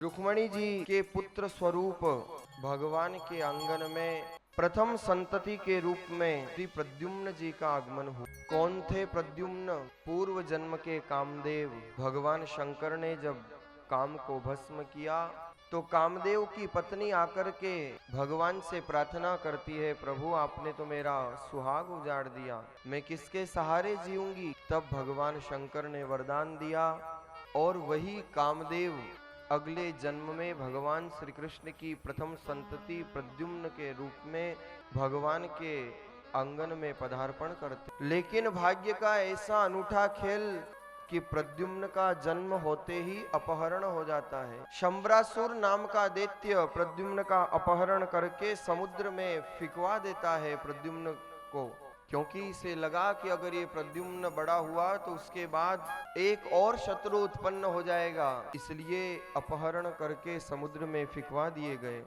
रुक्मणी जी के पुत्र स्वरूप भगवान के आंगन में प्रथम संतति के रूप में श्री प्रद्युम्न जी का आगमन हुआ। कौन थे प्रद्युम्न? पूर्व जन्म के कामदेव। भगवान शंकर ने जब काम को भस्म किया तो कामदेव की पत्नी आकर के भगवान से प्रार्थना करती है, प्रभु आपने तो मेरा सुहाग उजाड़ दिया, मैं किसके सहारे जीऊंगी? तब भगवान शंकर ने वरदान दिया और वही कामदेव अगले जन्म में भगवान श्री कृष्ण की प्रथम संतति प्रद्युम्न के रूप में भगवान के आंगन में पदार्पण करते। लेकिन भाग्य का ऐसा अनूठा खेल कि प्रद्युम्न का जन्म होते ही अपहरण हो जाता है। शंबरासुर नाम का दैत्य प्रद्युम्न का अपहरण करके समुद्र में फिकवा देता है प्रद्युम्न को, क्योंकि इसे लगा कि अगर ये प्रद्युम्न बड़ा हुआ तो उसके बाद एक और शत्रु उत्पन्न हो जाएगा, इसलिए अपहरण करके समुद्र में फिकवा दिए गए।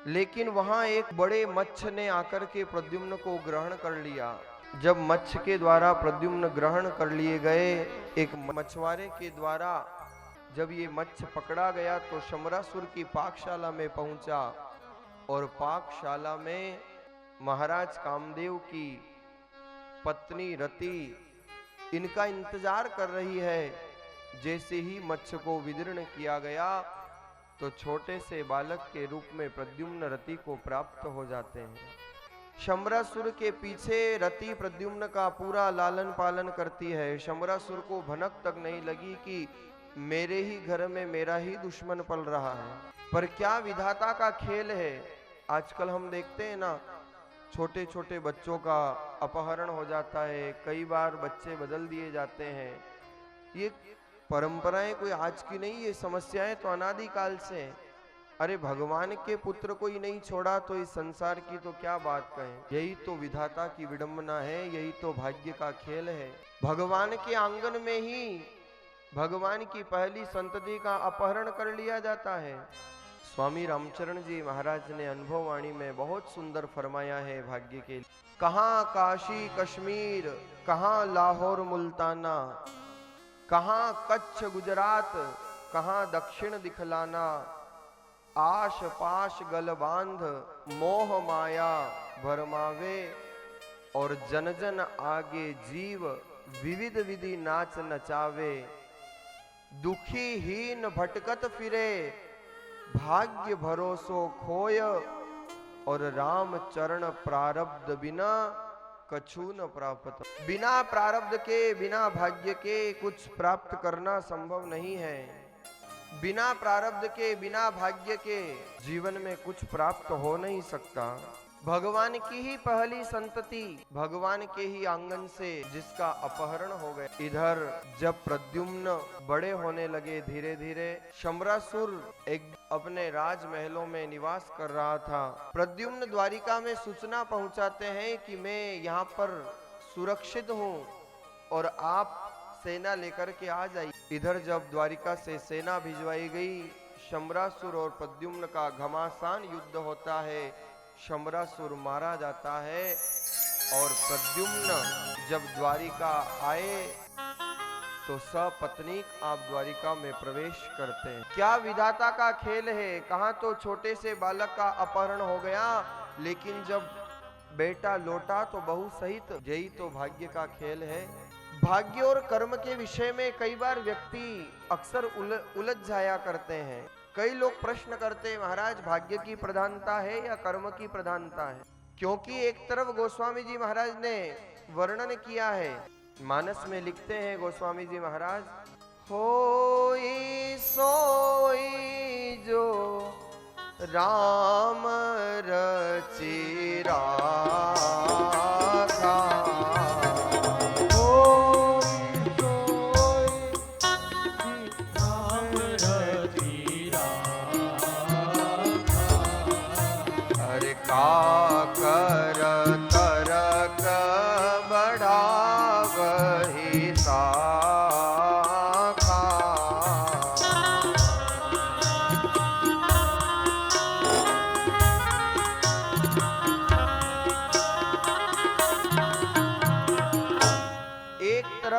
लेकिन वहां एक बड़े मच्छ ने आकर के प्रद्युम्न को ग्रहण कर लिया। जब मच्छ के द्वारा प्रद्युम्न ग्रहण कर लिए गए, एक मछुआरे के द्वारा जब ये मच्छ पकड़ा गया तो शंबरासुर की पाकशाला में पहुंचा और पाकशाला में महाराज कामदेव की पत्नी रति इनका इंतजार कर रही है। जैसे ही मच्छ को विदीर्ण किया गया तो छोटे से बालक के रूप में प्रद्युम्न रति को प्राप्त हो जाते हैं। शंबरासुर के पीछे रति प्रद्युम्न का पूरा लालन पालन करती है। शंबरासुर को भनक तक नहीं लगी कि मेरे ही घर में मेरा ही दुश्मन पल रहा है। पर क्या विधाता का खेल है। आजकल हम देखते हैं ना, छोटे छोटे बच्चों का अपहरण हो जाता है, कई बार बच्चे बदल दिए जाते हैं। ये परंपराएं कोई आज की नहीं, ये समस्याएं तो अनादि काल से हैं। अरे भगवान के पुत्र को ही नहीं छोड़ा तो इस संसार की तो क्या बात कहें। यही तो विधाता की विडंबना है, यही तो भाग्य का खेल है। भगवान के आंगन में ही भगवान की पहली संतति का अपहरण कर लिया जाता है। स्वामी रामचरण जी महाराज ने अनुभव वाणी में बहुत सुंदर फरमाया है भाग्य के लिए। कहाँ काशी कश्मीर, कहाँ लाहौर मुल्ताना, कहाँ कच्छ गुजरात, कहाँ दक्षिण दिखलाना, आश पाश गल बांध मोह माया भरमावे, और जन जन आगे जीव विविध विधि नाच नचावे, दुखी हीन भटकत फिरे भाग्य भरोसो खोय, और राम चरण प्रारब्ध बिना कछु न प्राप्त। बिना प्रारब्ध के, बिना भाग्य के कुछ प्राप्त करना संभव नहीं है। बिना प्रारब्ध के, बिना भाग्य के जीवन में कुछ प्राप्त हो नहीं सकता। भगवान की ही पहली संतति भगवान के ही आंगन से जिसका अपहरण हो गया। इधर जब प्रद्युम्न बड़े होने लगे धीरे धीरे, शंबरासुर एक अपने राजमहलों में निवास कर रहा था। प्रद्युम्न द्वारिका में सूचना पहुंचाते हैं कि मैं यहाँ पर सुरक्षित हूँ और आप सेना लेकर के आ जाइए। इधर जब द्वारिका से सेना भिजवाई गई, शंबरासुर और प्रद्युम्न का घमासान युद्ध होता है। शंबरासुर मारा जाता है और प्रद्युम्न जब द्वारिका आए तो सपत्नीक आप द्वारिका में प्रवेश करते हैं। क्या विधाता का खेल है। कहाँ तो छोटे से बालक का अपहरण हो गया, लेकिन जब बेटा लौटा तो बहू सहित। यही तो भाग्य का खेल है। भाग्य और कर्म के विषय में कई बार व्यक्ति अक्सर उलझ जाया करते हैं। कई लोग प्रश्न करते हैं, महाराज भाग्य की प्रधानता है या कर्म की प्रधानता है? क्योंकि एक तरफ गोस्वामी जी महाराज ने वर्णन किया है, मानस में लिखते हैं गोस्वामी जी महाराज, होई सोई जो राम